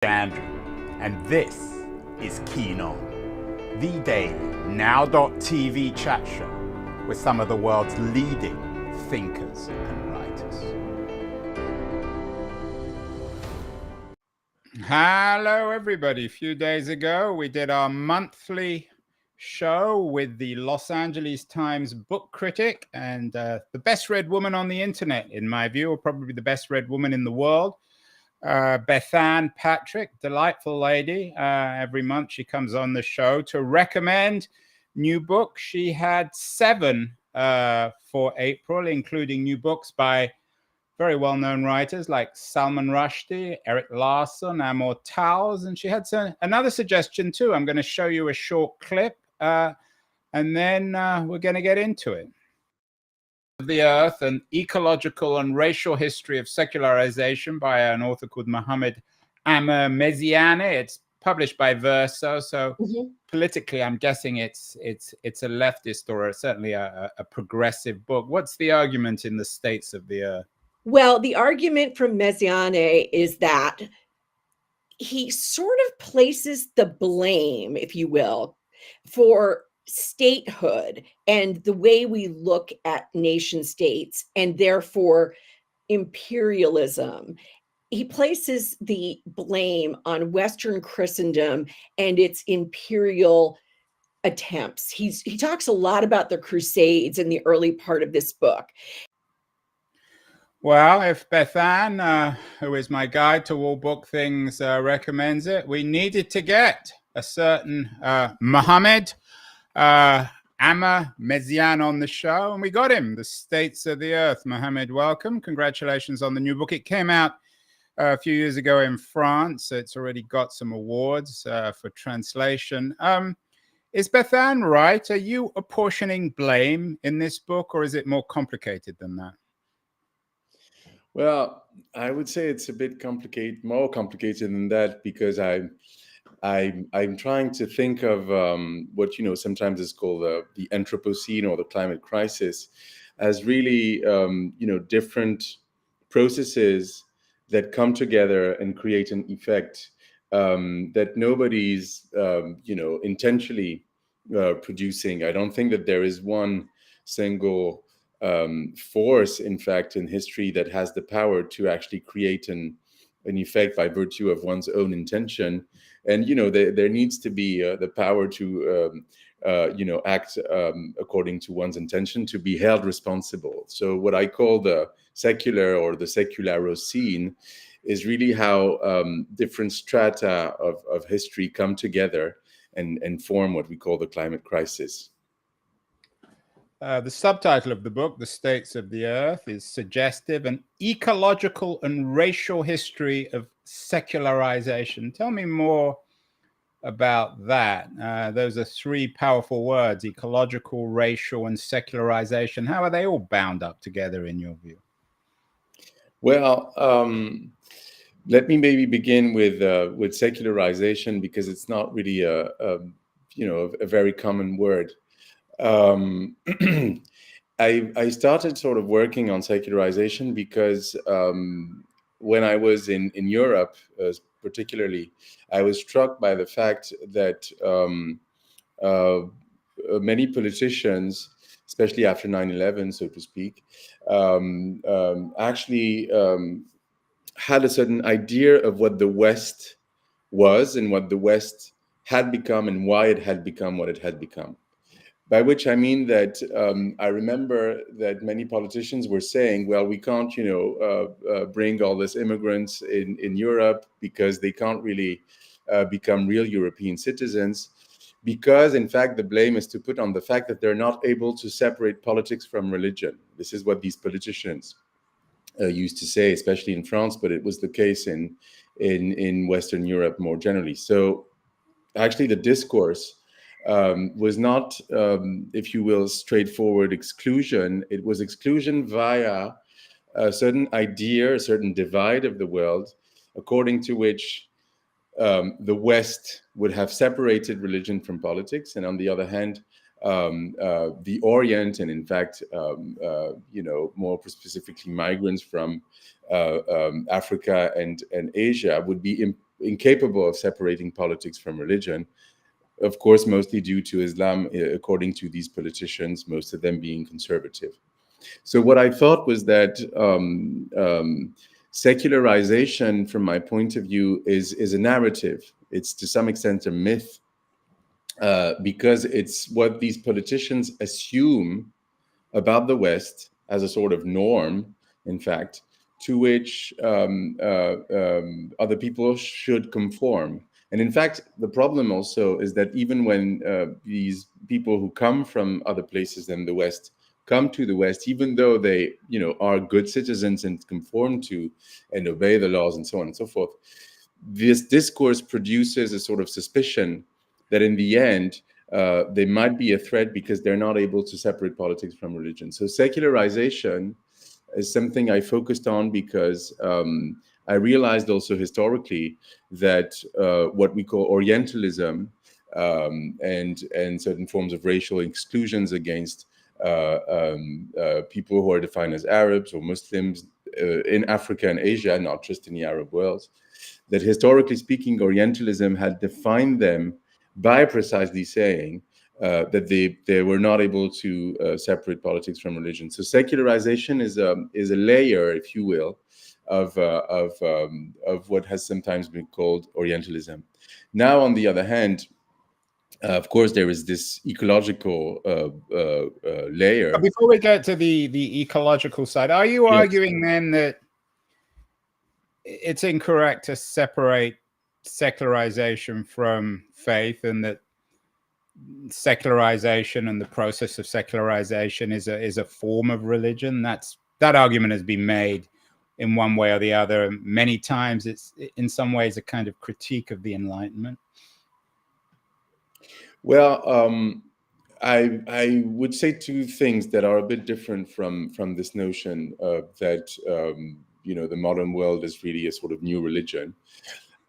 Andrew, and this is Keen On, the daily now.tv chat show with some of the world's leading thinkers and writers. Hello, everybody. A few days ago, we did our monthly show with the Los Angeles Times book critic and the best read woman on the internet, in my view, or probably the best read woman in the world. Meziane Patrick, delightful lady. Every month she comes on the show to recommend new books. She had 7 for April, including new books by very well-known writers like Salman Rushdie, Erik Larson, Amir, and she had another suggestion too. I'm going to show you a short clip, and then we're going to get into it. The Earth, an ecological and racial history of secularization by an author called Mohammed Amir Meziane. It's published by Verso, so politically, I'm guessing it's a leftist or certainly a progressive book. What's the argument in the States of the Earth? Well, the argument from Meziane is that he sort of places the blame, if you will, for statehood and the way we look at nation states and therefore imperialism. He places the blame on Western Christendom and its imperial attempts. He talks a lot about the Crusades in the early part of this book. Well, if Meziane, who is my guide to all book things, recommends it, we needed to get a certain Mohammed Amir Meziane on the show, and we got him. The States of the Earth. Mohammed, welcome. Congratulations on the new book. It came out a few years ago in France. So it's already got some awards for translation. Is Meziane right? Are you apportioning blame in this book, or is it more complicated than that? Well, I would say it's a bit more complicated than that, because I'm trying to think of what sometimes is called the Anthropocene or the climate crisis as really different processes that come together and create an effect that nobody's intentionally producing. I don't think that there is one single force, in fact, in history that has the power to actually create an effect by virtue of one's own intention. And there needs to be the power to act according to one's intention, to be held responsible. So what I call the secular or the secularocene is really how different strata of history come together and form what we call the climate crisis. The subtitle of the book, The States of the Earth, is suggestive: an ecological and racial history of secularization. Tell me more about that. Those are 3 powerful words: ecological, racial, and secularization. How are they all bound up together in your view? Well, let me maybe begin with secularization, because it's not really a very common word. I started sort of working on secularization because when I was in Europe, particularly, I was struck by the fact that many politicians, especially after 9/11, so to speak, actually had a certain idea of what the West was and what the West had become and why it had become what it had become. By which I mean that I remember that many politicians were saying, well, we can't, bring all these immigrants in Europe because they can't really become real European citizens, because, in fact, the blame is to put on the fact that they're not able to separate politics from religion. This is what these politicians used to say, especially in France, but it was the case in Western Europe more generally. So actually the discourse was not, if you will, straightforward exclusion. It was exclusion via a certain idea, a certain divide of the world, according to which the West would have separated religion from politics, and on the other hand, the Orient, and in fact, more specifically, migrants from Africa and Asia would be incapable of separating politics from religion, of course, mostly due to Islam, according to these politicians, most of them being conservative. So what I thought was that secularization, from my point of view, is a narrative. It's to some extent a myth, because it's what these politicians assume about the West as a sort of norm, in fact, to which other people should conform. And in fact, the problem also is that even when these people who come from other places than the West come to the West, even though they, are good citizens and conform to and obey the laws and so on and so forth, this discourse produces a sort of suspicion that in the end, they might be a threat because they're not able to separate politics from religion. So secularization is something I focused on because I realized also historically that what we call Orientalism and certain forms of racial exclusions against people who are defined as Arabs or Muslims in Africa and Asia, not just in the Arab world, that historically speaking, Orientalism had defined them by precisely saying that they were not able to separate politics from religion. So secularization is a layer, if you will, of what has sometimes been called Orientalism. Now, on the other hand, of course, there is this ecological layer. But before we get to the ecological side, are you arguing then that it's incorrect to separate secularization from faith, and that secularization and the process of secularization is a form of religion? That argument has been made in one way or the other many times. It's in some ways a kind of critique of the Enlightenment. Well, I would say two things that are a bit different from this notion that the modern world is really a sort of new religion.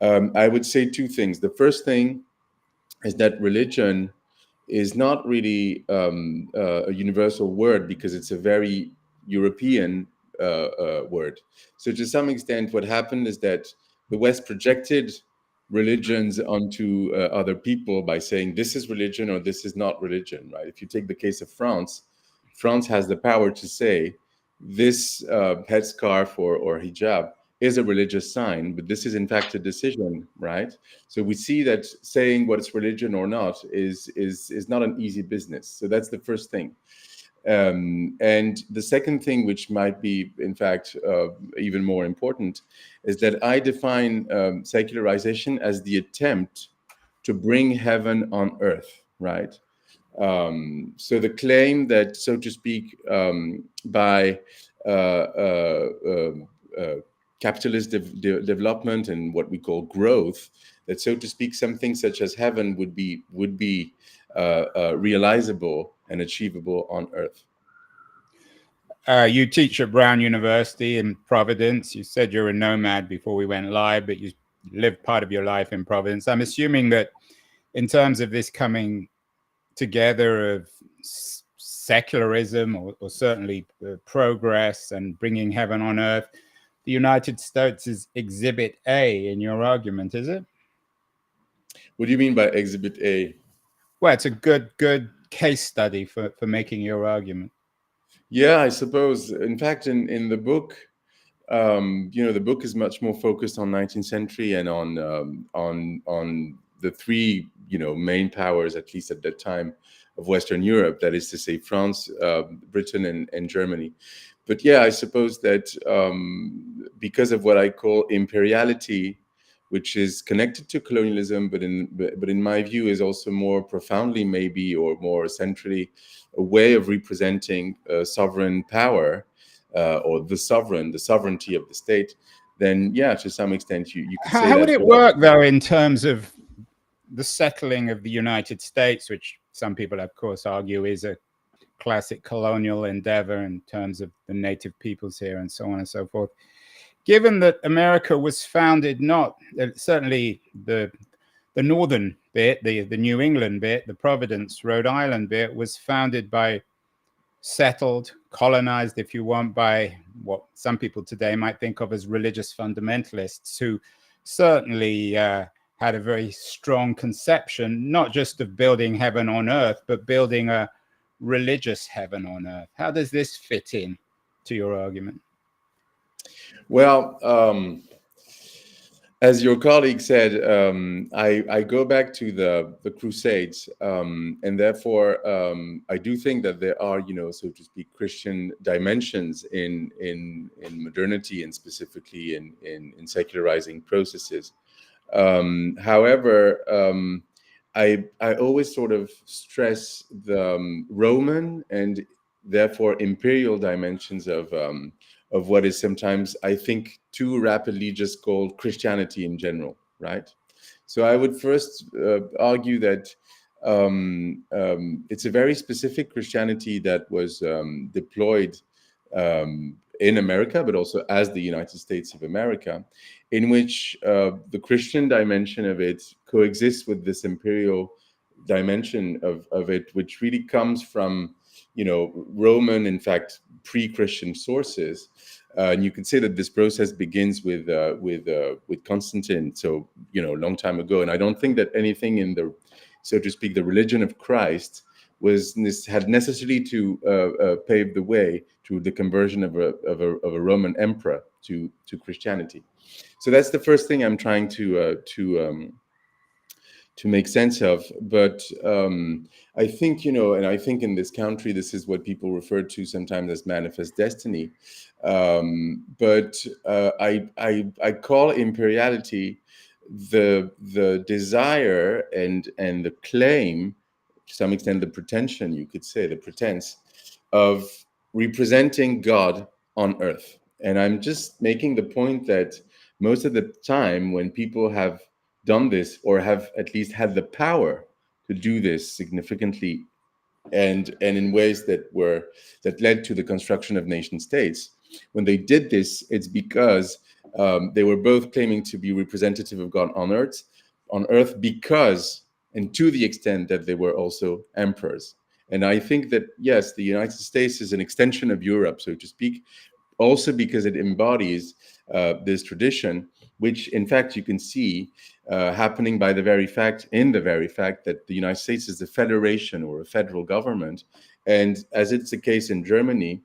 I would say two things. The first thing is that religion is not really a universal word because it's a very European word. So to some extent, what happened is that the West projected religions onto other people by saying this is religion or this is not religion, right? If you take the case of France, France has the power to say this headscarf or hijab is a religious sign, but this is in fact a decision, right? So we see that saying what is religion or not is not an easy business. So that's the first thing. And the second thing, which might be, in fact, even more important, is that I define secularization as the attempt to bring heaven on earth, right? So the claim that, so to speak, by capitalist development and what we call growth, that, so to speak, something such as heaven would be realizable and achievable on earth. You teach at Brown University in Providence. You said you're a nomad before we went live, but you lived part of your life in Providence. I'm assuming that in terms of this coming together of secularism or certainly progress and bringing heaven on earth, the United States is Exhibit A in your argument, is it? What do you mean by Exhibit A? Well, it's a good case study for making your argument. Yeah, I suppose. In fact, in the book, the book is much more focused on 19th century and on the three, main powers, at least at that time, of Western Europe. That is to say, France, Britain, and Germany. But yeah, I suppose that because of what I call imperiality, which is connected to colonialism, but in my view is also more profoundly, maybe, or more centrally, a way of representing sovereign power or the sovereignty of the state. Then, yeah, to some extent, you could say how would it work, though, in terms of the settling of the United States, which some people, of course, argue is a classic colonial endeavor in terms of the native peoples here and so on and so forth. Given that America was founded, not certainly the northern bit, the New England bit, the Providence, Rhode Island bit, was founded by settled, colonized, if you want, by what some people today might think of as religious fundamentalists who certainly had a very strong conception, not just of building heaven on earth, but building a religious heaven on earth. How does this fit in to your argument? Well, as your colleague said, I go back to the Crusades, and therefore I do think that there are, so to speak, Christian dimensions in modernity, and specifically in secularizing processes. However, I always sort of stress the Roman and therefore imperial dimensions of what is sometimes, I think, too rapidly just called Christianity in general, right? So I would first argue that it's a very specific Christianity that was deployed in America, but also as the United States of America, in which the Christian dimension of it coexists with this imperial dimension of it, which really comes from, Roman, in fact, pre-Christian sources. And you can say that this process begins with Constantine, so long time ago. And I don't think that anything in the, so to speak, the religion of Christ had necessarily to pave the way to the conversion of a Roman emperor to Christianity. So that's the first thing I'm trying to make sense of. But I think, and I think in this country, this is what people refer to sometimes as manifest destiny. But I call imperiality the desire and the claim, to some extent the pretension, you could say, the pretense of representing God on earth. And I'm just making the point that most of the time when people have done this, or have at least had the power to do this significantly and in ways that led to the construction of nation states, when they did this, it's because they were both claiming to be representative of God on earth because, and to the extent that they were also emperors. And I think that, yes, the United States is an extension of Europe, so to speak, also because it embodies this tradition, which in fact you can see happening by the very fact that the United States is a federation or a federal government. And as it's the case in Germany,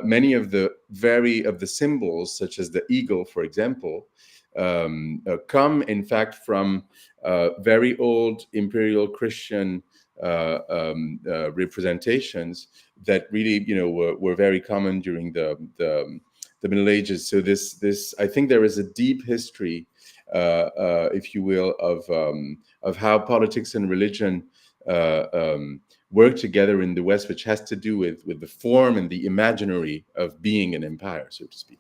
many of the symbols, such as the eagle, for example, come in fact from very old imperial Christian representations that really, were very common during the Middle Ages. So this I think there is a deep history, if you will, of how politics and religion work together in the West, which has to do with the form and the imaginary of being an empire, so to speak.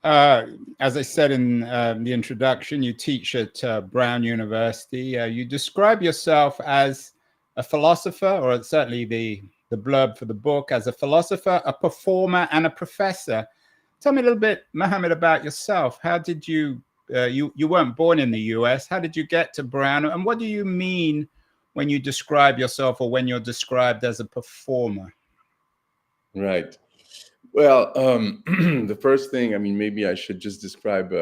As I said in the introduction, you teach at Brown University. You describe yourself as a philosopher, or certainly the blurb for the book, as a philosopher, a performer, and a professor. Tell me a little bit, Mohammed, about yourself. How did you weren't born in the US. How did you get to Brown? And what do you mean when you describe yourself, or when you're described as a performer? Right. Well, the first thing, I mean, maybe I should just describe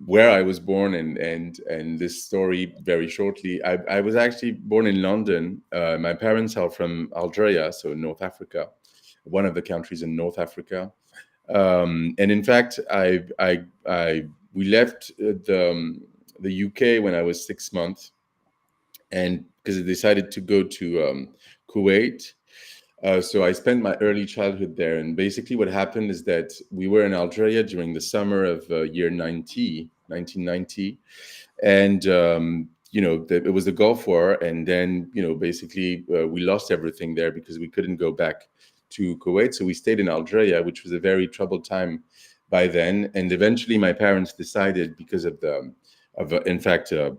where I was born and this story very shortly. I was actually born in London. My parents are from Algeria, so North Africa, one of the countries in North Africa. And in fact, we left the UK when I was 6 months, and because I decided to go to Kuwait. So I spent my early childhood there. And basically what happened is that we were in Algeria during the summer of year 1990. And, it was the Gulf War. And then, basically we lost everything there because we couldn't go back to Kuwait. So we stayed in Algeria, which was a very troubled time by then. And eventually my parents decided, because of in fact, a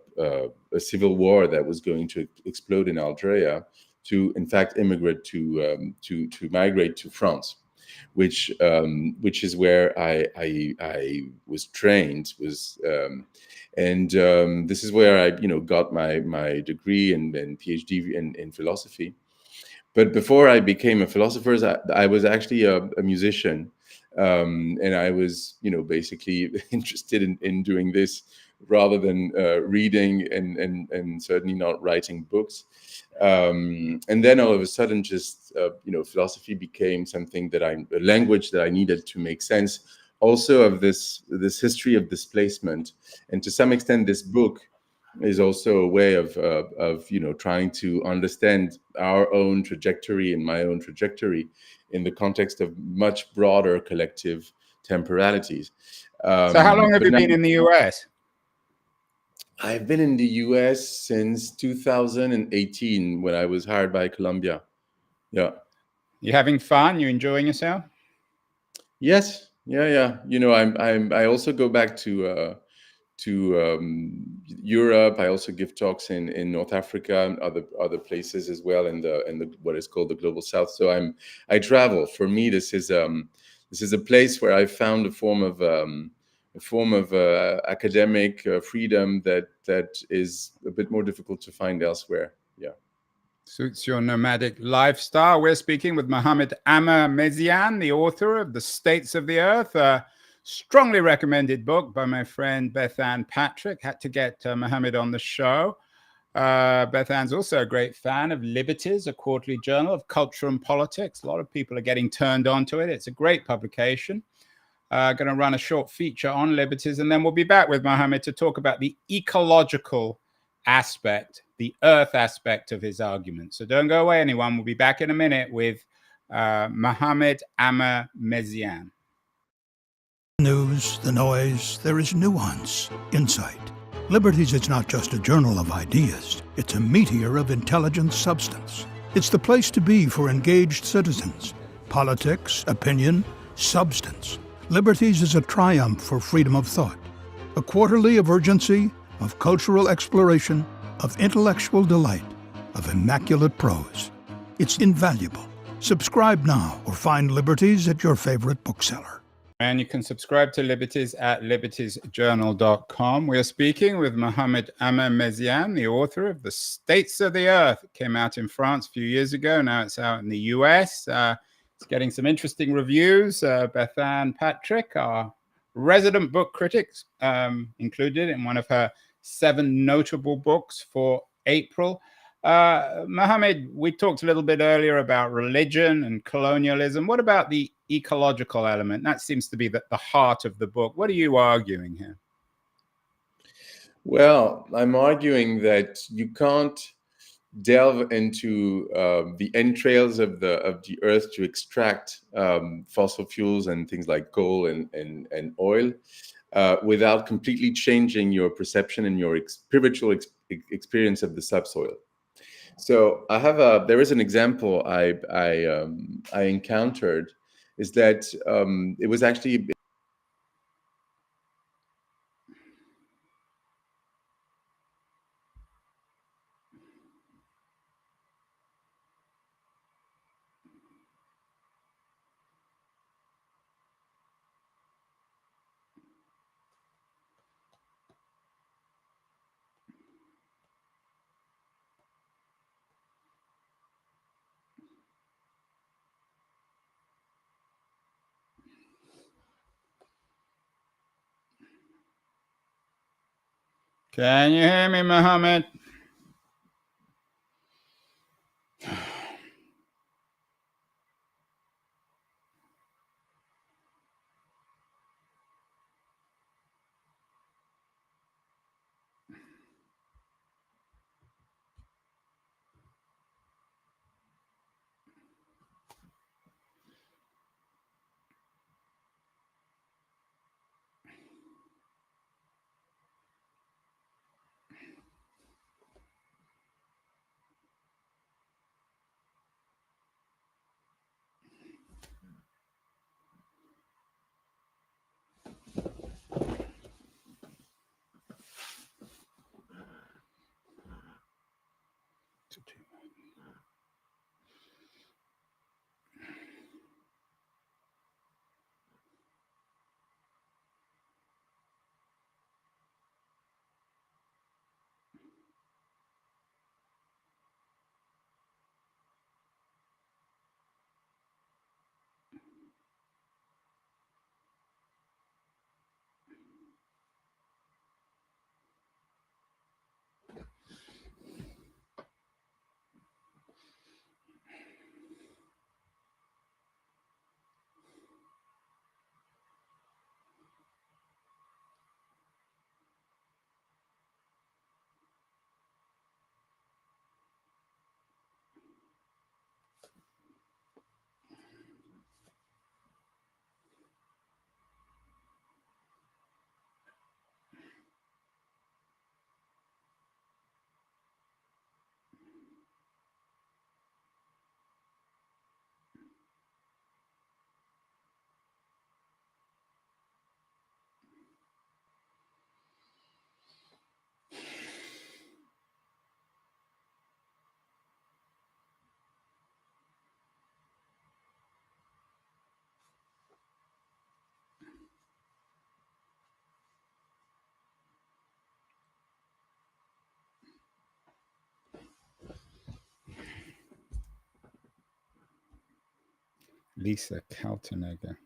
civil war that was going to explode in Algeria, to in fact immigrate to migrate to France, which is where I was trained, and this is where I got my degree and PhD in philosophy. But before I became a philosopher, I was actually a musician, And I was, basically interested in doing this rather than reading and certainly not writing books. And then all of a sudden, just philosophy became something a language that I needed to make sense, also of this history of displacement, and to some extent, this book is also a way of trying to understand our own trajectory and my own trajectory in the context of much broader collective temporalities. So how long have you been in the US? I've been in the US since 2018 when I was hired by Columbia. Yeah. You having fun? You enjoying yourself? Yes. Yeah. I also go back to Europe. I also give talks in North Africa and other places as well in the what is called the global South. So I travel. For me, this is a place where I found a form of academic freedom that is a bit more difficult to find elsewhere. Yeah. Suits your nomadic lifestyle. We're speaking with Mohammed Amir Meziane, the author of The States of the Earth, a strongly recommended book by my friend Meziane Patrick. Had to get Mohammed on the show. Meziane's also a great fan of Liberties, a quarterly journal of culture and politics. A lot of people are getting turned on to it. It's a great publication. Going to run a short feature on Liberties, and then we'll be back with Mohammed to talk about the ecological aspect, the earth aspect of his argument. So don't go away, anyone. We'll be back in a minute with Mohammed Amir Meziane. News, the noise, there is nuance, insight. Liberties is not just a journal of ideas. It's a meteor of intelligent substance. It's the place to be for engaged citizens. Politics, opinion, substance. Liberties is a triumph for freedom of thought. A quarterly of urgency, of cultural exploration, of intellectual delight, of immaculate prose. It's invaluable. Subscribe now or find Liberties at your favorite bookseller. And you can subscribe to Liberties at libertiesjournal.com. We are speaking with Mohammed Amir Meziane, the author of The States of the Earth. It came out in France a few years ago. Now it's out in the US. It's getting some interesting reviews. Meziane Patrick, our resident book critic, included in one of her 7 notable books for April. Mohammed, we talked a little bit earlier about religion and colonialism. What about the ecological element? That seems to be the heart of the book. What are you arguing here? Well, I'm arguing that you can't delve into the entrails of the earth to extract fossil fuels and things like coal and oil without completely changing your perception and your spiritual experience of the subsoil. So there is an example I encountered, is that it was actually Can you hear me, Mohammed? Lisa Kaltenegger.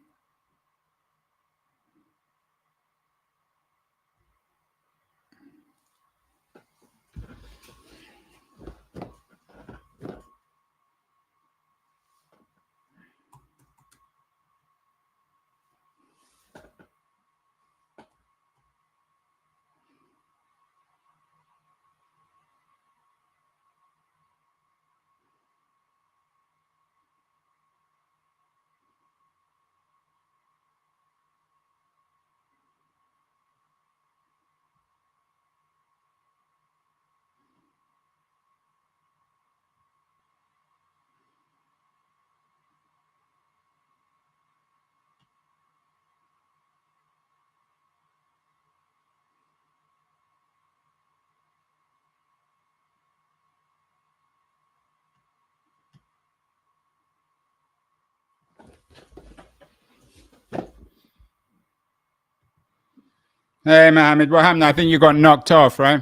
Hey, Mohammed, what happened? I think you got knocked off, right?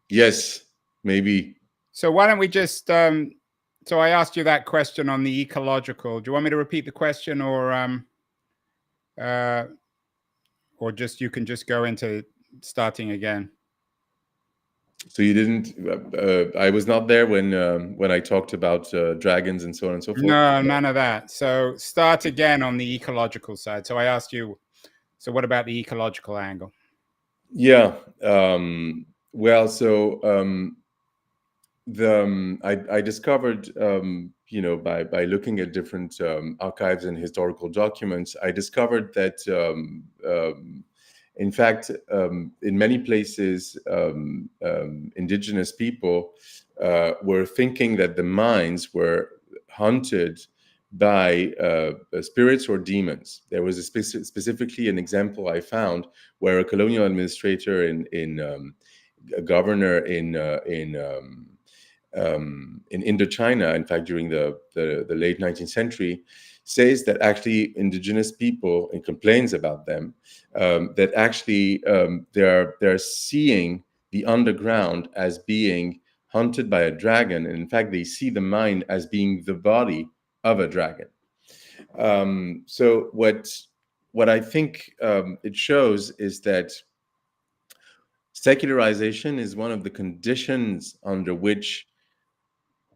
Yes, maybe. So why don't we just, so I asked you that question on the ecological. Do you want me to repeat the question, or just you can just go into starting again? So you didn't, I was not there when I talked about dragons and so on and so forth? No, none of that. So start again on the ecological side. So I asked you, so what about the ecological angle? Yeah. Well, so I discovered, by looking at different archives and historical documents, I discovered that in fact, in many places, indigenous people were thinking that the mines were haunted by spirits or demons. There was specifically an example I found where a colonial administrator a governor in Indochina, in fact, during the late 19th century, says that actually indigenous people, and complains about them, that actually they're seeing the underground as being hunted by a dragon, and in fact they see the mine as being the body of a dragon. So what I think it shows is that secularization is one of the conditions under which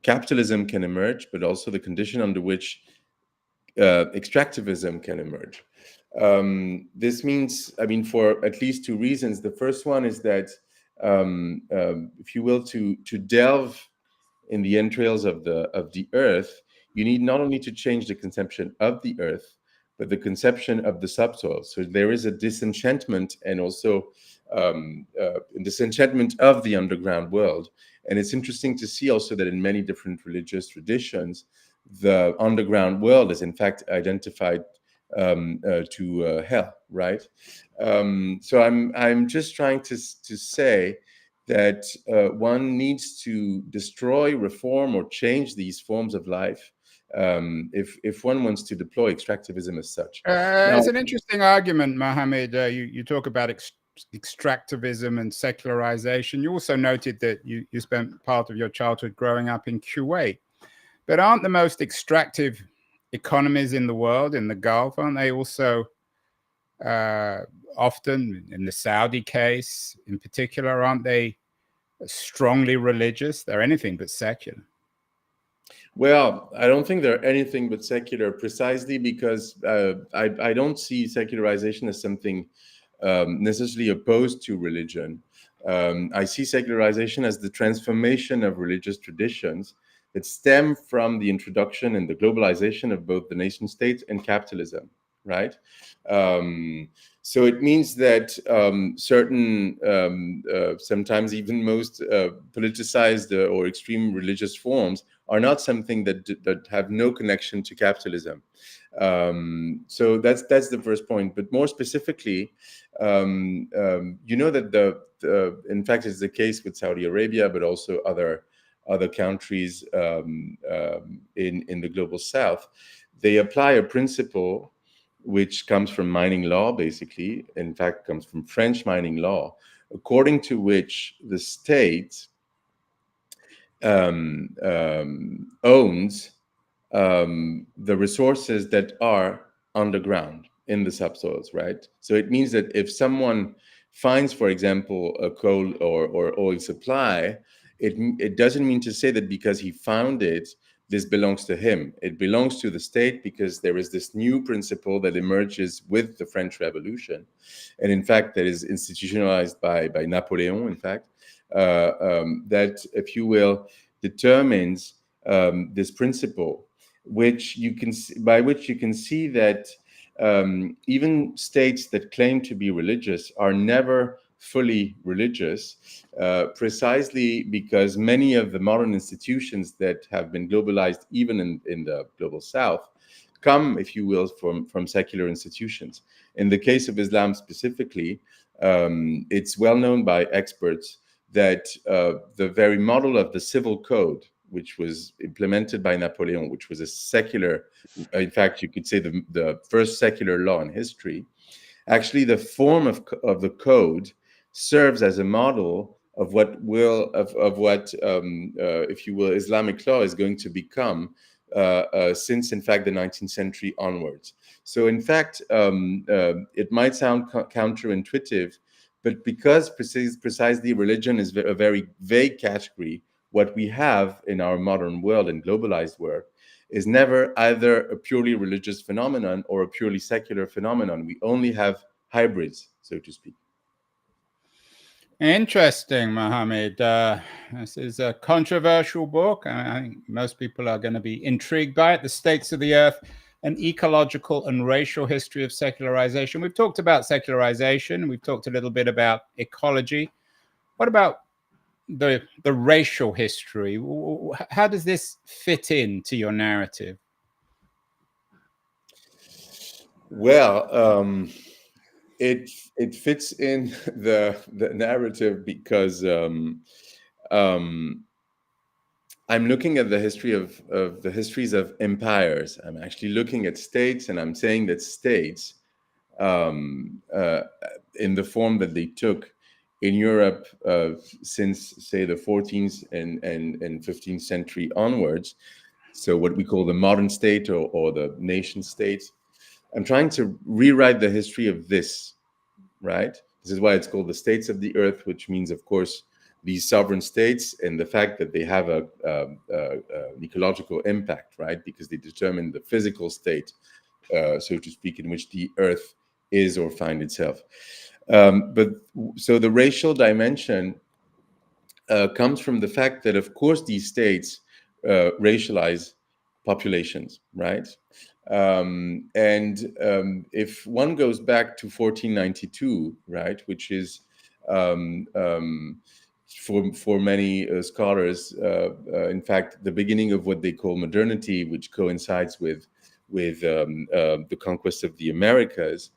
capitalism can emerge, but also the condition under which extractivism can emerge. This means, for at least two reasons. The first one is that, if you will, to delve in the entrails of the earth, you need not only to change the conception of the earth, but the conception of the subsoil. So there is a disenchantment, and also disenchantment of the underground world. And it's interesting to see also that in many different religious traditions, the underground world is in fact identified to hell, right? So I'm just trying to say that one needs to destroy, reform, or change these forms of life if one wants to deploy extractivism as such. It's an interesting argument, Mohammed. You talk about extractivism and secularization. You also noted that you spent part of your childhood growing up in Kuwait. But aren't the most extractive economies in the world, in the Gulf, aren't they also often, in the Saudi case in particular, aren't they strongly religious? They're anything but secular. Well, I don't think they're anything but secular, precisely because I don't see secularization as something necessarily opposed to religion. I see secularization as the transformation of religious traditions that stem from the introduction and the globalization of both the nation state and capitalism, right? So it means that certain, sometimes even most politicized or extreme religious forms are not something that have no connection to capitalism. So that's the first point. But more specifically, you know that in fact it's the case with Saudi Arabia, but also other countries in the global south. They apply a principle which comes from mining law, basically. In fact, comes from French mining law, according to which the state owns the resources that are underground in the subsoils, right? So it means that if someone finds, for example, a coal or oil supply, it doesn't mean to say that because he found it, this belongs to him. It belongs to the state because there is this new principle that emerges with the French Revolution, and in fact that is institutionalized by Napoleon, in fact, that, if you will, determines this principle, which you can by which you can see that even states that claim to be religious are never fully religious, precisely because many of the modern institutions that have been globalized, even in the global south, come, if you will, from secular institutions. In the case of Islam specifically, it's well known by experts that the very model of the civil code, which was implemented by Napoleon, which was a secular, in fact, you could say the first secular law in history, actually the form of the code serves as a model of what if you will, Islamic law is going to become since, in fact, the 19th century onwards. So, in fact, it might sound counterintuitive, but because precisely religion is a very vague category, what we have in our modern world and globalized world is never either a purely religious phenomenon or a purely secular phenomenon. We only have hybrids, so to speak. Interesting, Mohammed. This is a controversial book. I think most people are going to be intrigued by it. The States of the Earth, an ecological and racial history of secularization. We've talked about secularization. We've talked a little bit about ecology. What about the racial history? How does this fit into your narrative? Well, it fits in the narrative because I'm looking at the history of the histories of empires. I'm actually looking at states, and I'm saying that states, in the form that they took in Europe since, say, the 14th and 15th century onwards, so what we call the modern state or the nation state, I'm trying to rewrite the history of this, right? This is why it's called the States of the Earth, which means, of course, these sovereign states and the fact that they have an ecological impact, right? Because they determine the physical state, so to speak, in which the Earth is or finds itself. But so the racial dimension comes from the fact that, of course, these states racialize populations, right? If one goes back to 1492, right, which is for many scholars, in fact, the beginning of what they call modernity, which coincides with the conquest of the Americas.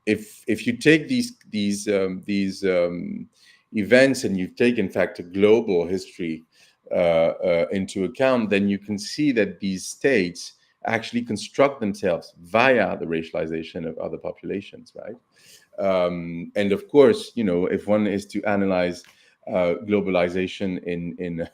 If you take these events and you take, in fact, a global history into account, then you can see that these states actually construct themselves via the racialization of other populations, right? And of course, you know, if one is to analyze globalization in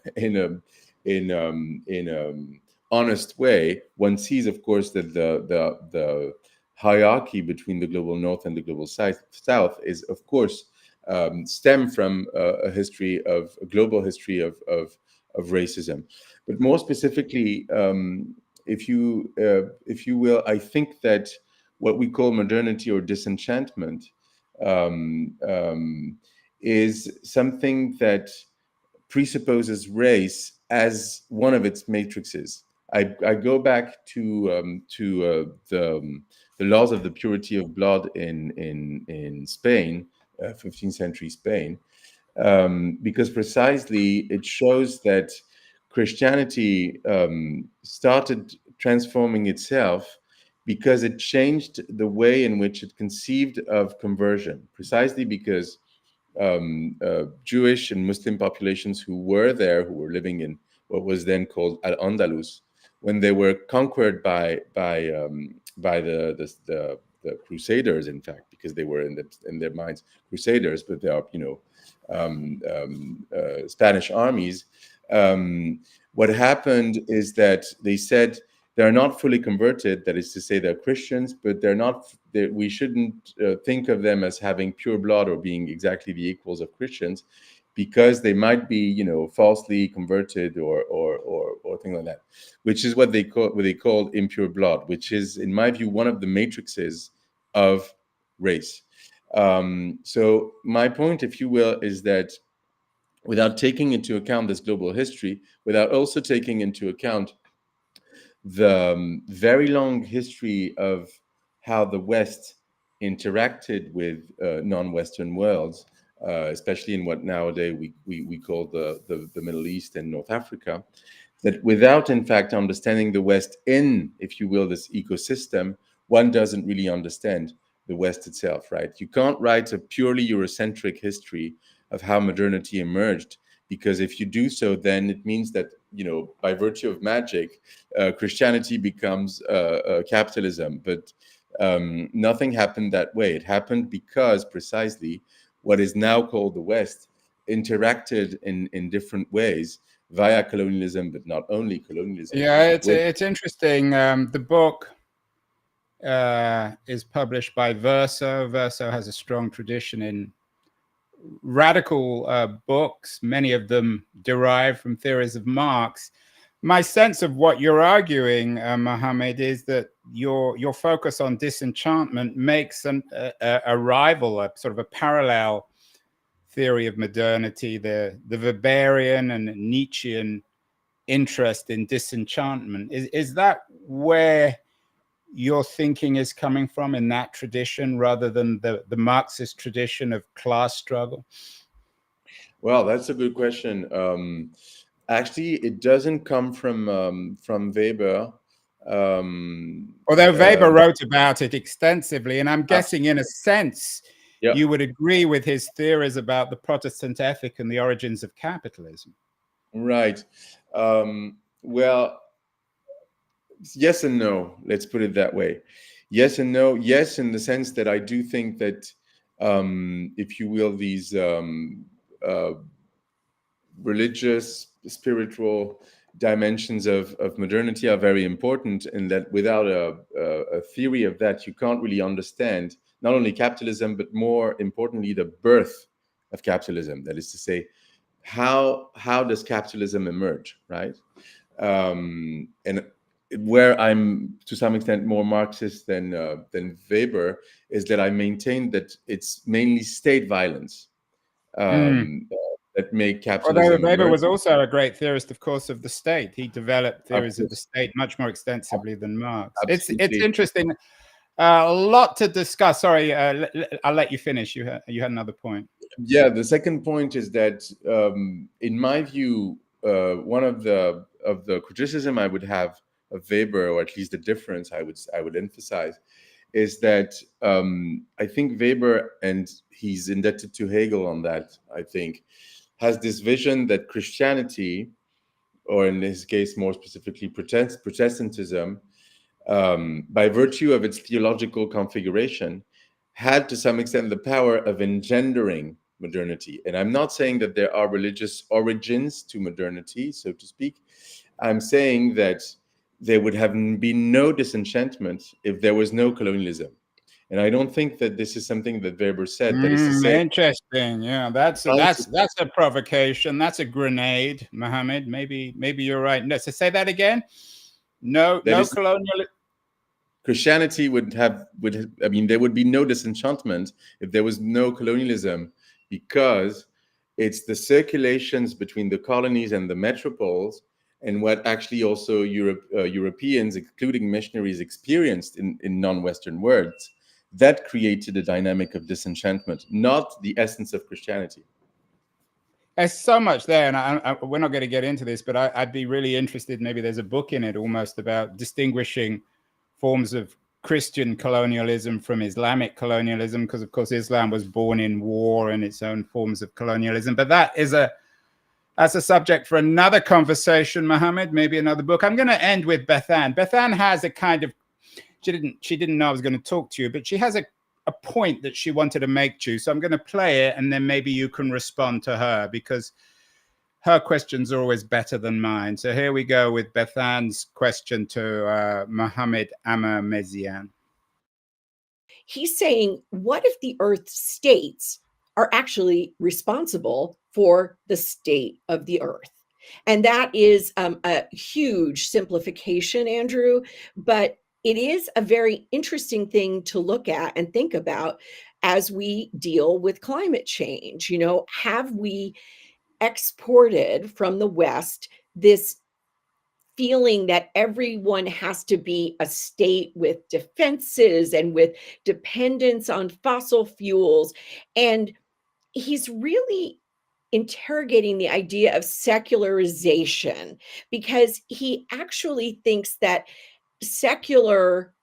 an honest way, one sees, of course, that the hierarchy between the global north and the global south is, of course, stem from a global history of racism. But more specifically, if you will, I think that what we call modernity or disenchantment is something that presupposes race as one of its matrices. I go back to the laws of the purity of blood in Spain, 15th century Spain, because precisely it shows that Christianity started transforming itself because it changed the way in which it conceived of conversion, precisely because Jewish and Muslim populations who were living in what was then called Al-Andalus, when they were conquered by the Crusaders, in fact, because they were in their minds Crusaders, but they are, Spanish armies. What happened is that they said they're not fully converted. That is to say, they're Christians, but they're not. We shouldn't think of them as having pure blood or being exactly the equals of Christians, because they might be, falsely converted or things like that, which is what they call impure blood, which is, in my view, one of the matrices of race. So my point, if you will, is that without taking into account this global history, without also taking into account the very long history of how the West interacted with non-Western worlds, especially in what nowadays we call the Middle East and North Africa, that without, in fact, understanding the West in, if you will, this ecosystem, one doesn't really understand the West itself, right? You can't write a purely Eurocentric history of how modernity emerged, because if you do so, then it means that, by virtue of magic, Christianity becomes capitalism. But nothing happened that way. It happened because precisely what is now called the West interacted in different ways via colonialism, but not only colonialism. Yeah, it's interesting. The book is published by Verso. Verso has a strong tradition in radical books, many of them derived from theories of Marx. My sense of what you're arguing, Mohammed, is that your focus on disenchantment makes a rival, a sort of a parallel theory of modernity, the Weberian and Nietzschean interest in disenchantment. Is that where your thinking is coming from, in that tradition, rather than the Marxist tradition of class struggle? Well, that's a good question. Actually, it doesn't come from Weber. Although Weber wrote about it extensively, and I'm guessing, in a sense, you would agree with his theories about the Protestant ethic and the origins of capitalism. Right. Well, yes and no. Let's put it that way. Yes and no. Yes, in the sense that I do think that, if you will, these religious, spiritual dimensions of modernity are very important, and that without a theory of that, you can't really understand not only capitalism, but more importantly, the birth of capitalism. That is to say, how does capitalism emerge, right? And where I'm to some extent more Marxist than Weber is that I maintain that it's mainly state violence that make capitalism. Although Weber was also a great theorist, of course, of the state. He developed theories of the state much more extensively than Marx. It's interesting. A lot to discuss. Sorry, I'll let you finish. You had another point. Yeah, the second point is that, in my view, one of the criticism I would have of Weber, or at least the difference I would emphasize, is that I think Weber, and he's indebted to Hegel on that, I think, has this vision that Christianity, or in this case more specifically Protestantism, by virtue of its theological configuration, had to some extent the power of engendering modernity. And I'm not saying that there are religious origins to modernity, so to speak. I'm saying that there would have been no disenchantment if there was no colonialism. And I don't think that this is something that Weber said. That is to say, interesting. Yeah, that's a provocation. That's a grenade, Mohammed. Maybe you're right. No, so say that again. No colonial. Christianity there would be no disenchantment if there was no colonialism, because it's the circulations between the colonies and the metropoles, and what actually also Europeans, including missionaries, experienced in non-Western worlds, that created a dynamic of disenchantment, not the essence of Christianity. There's so much there, and we're not going to get into this, but I'd be really interested. Maybe there's a book in it almost about distinguishing forms of Christian colonialism from Islamic colonialism, because of course Islam was born in war and its own forms of colonialism. But that's a subject for another conversation, Mohammed, maybe another book. I'm going to end with Bethan. Bethan has a kind of, she didn't know I was going to talk to you, but she has a point that she wanted to make to you. So I'm going to play it, and then maybe you can respond to her, because her questions are always better than mine. So here we go with Beth Ann's question to Mohammed Amir Meziane. He's saying, what if the Earth states are actually responsible for the state of the Earth? And that is a huge simplification, Andrew, but it is a very interesting thing to look at and think about as we deal with climate change. You know, have we exported from the West this feeling that everyone has to be a state with defenses and with dependence on fossil fuels? And he's really interrogating the idea of secularization, because he actually thinks that secular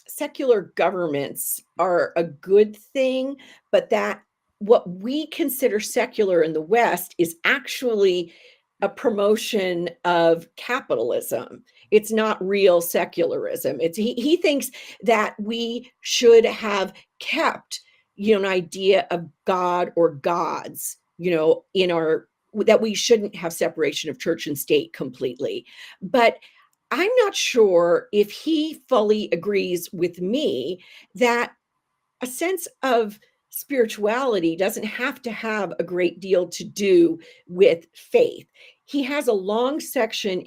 secular governments are a good thing, but that what we consider secular in the West is actually a promotion of capitalism. It's not real secularism. He thinks that we should have kept, you know, an idea of God or gods, you know, in our, that we shouldn't have separation of church and state completely. But I'm not sure if he fully agrees with me that a sense of spirituality doesn't have to have a great deal to do with faith. He has a long section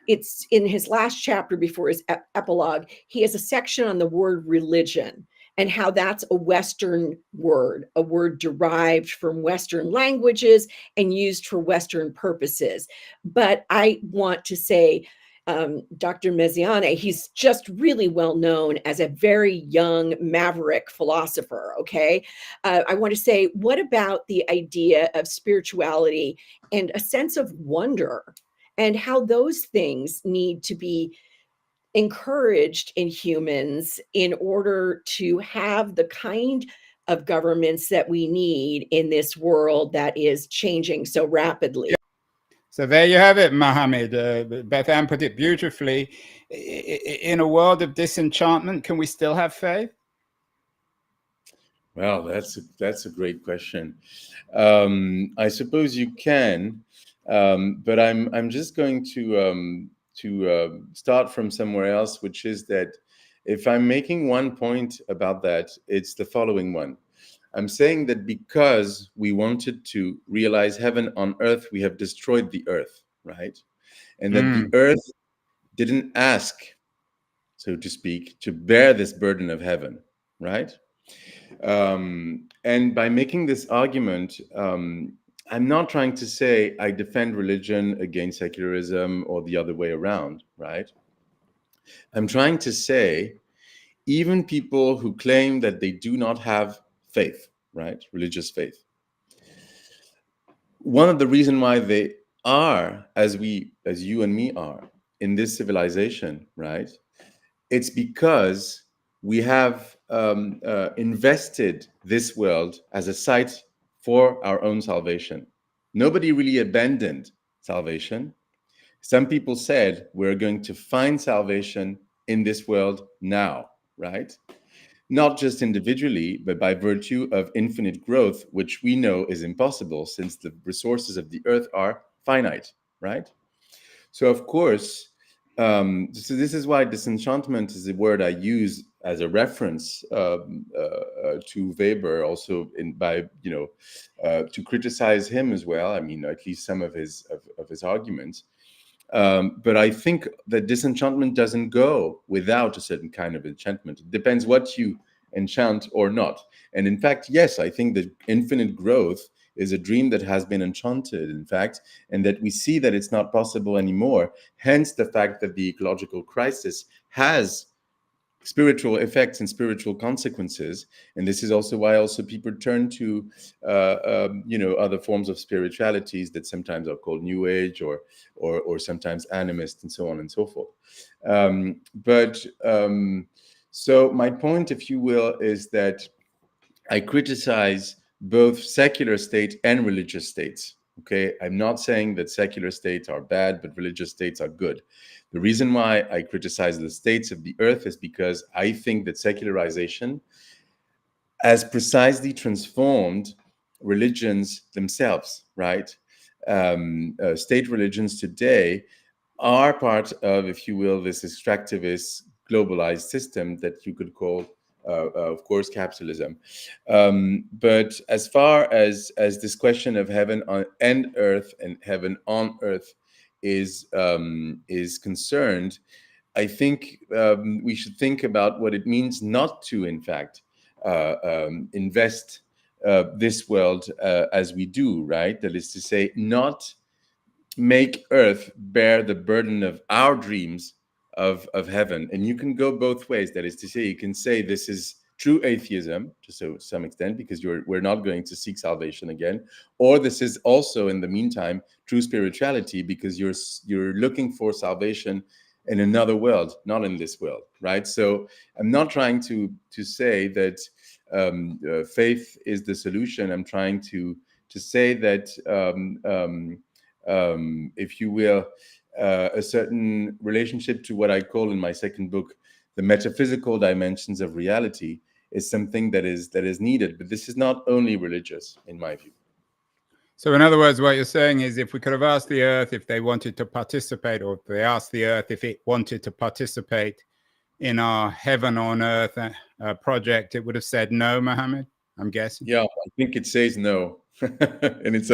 it's in his last chapter before his epilogue. He has a section on the word religion and how that's a Western word, a word derived from Western languages and used for Western purposes. But I want to say, Dr. Meziane, he's just really well known as a very young maverick philosopher, okay? I want to say, what about the idea of spirituality and a sense of wonder, and how those things need to be encouraged in humans in order to have the kind of governments that we need in this world that is changing so rapidly? So there you have it, Mohammed. Beth Ann put it beautifully. In a world of disenchantment, can we still have faith? Well, that's a great question. I suppose you can, but I'm just going to start from somewhere else, which is that if I'm making one point about that, it's the following one. I'm saying that because we wanted to realize heaven on earth, we have destroyed the earth, right? And that the earth didn't ask, so to speak, to bear this burden of heaven, right? And by making this argument, I'm not trying to say I defend religion against secularism or the other way around, right? I'm trying to say even people who claim that they do not have faith, right? Religious faith. One of the reasons why they are, as you and me are, in this civilization, right? It's because we have invested this world as a site for our own salvation. Nobody really abandoned salvation. Some people said we're going to find salvation in this world now, right? Not just individually, but by virtue of infinite growth, which we know is impossible since the resources of the earth are finite, right? So, of course, so this is why disenchantment is a word I use as a reference to Weber, also to criticize him as well. I mean, at least some of his arguments. But I think that disenchantment doesn't go without a certain kind of enchantment. It depends what you enchant or not. And in fact, yes, I think that infinite growth is a dream that has been enchanted, in fact, and that we see that it's not possible anymore. Hence the fact that the ecological crisis has spiritual effects and spiritual consequences. And this is also why people turn to other forms of spiritualities that sometimes are called New Age or sometimes animist and so on and so forth. So my point, if you will, is that I criticize both secular states and religious states. Okay, I'm not saying that secular states are bad, but religious states are good. The reason why I criticize the states of the earth is because I think that secularization has precisely transformed religions themselves, right? state religions today are part of, if you will, this extractivist globalized system that you could call, of course, capitalism. But as far as this question of heaven on and earth and heaven on earth is concerned, I think we should think about what it means not to, in fact, invest this world as we do, right? That is to say, not make earth bear the burden of our dreams of heaven. And you can go both ways. That is to say, you can say this is true atheism to some extent, because we're not going to seek salvation again, or this is also, in the meantime, true spirituality, because you're looking for salvation in another world, not in this world, right? So I'm not trying to say that faith is the solution. I'm trying to say that if you will, a certain relationship to what I call in my second book, the metaphysical dimensions of reality, is something that is needed. But this is not only religious, in my view. So in other words, what you're saying is, if we could have asked the earth if they wanted to participate, or if they asked the earth if it wanted to participate in our heaven on earth project, it would have said no, Mohammed, I'm guessing. Yeah, I think it says no. And it's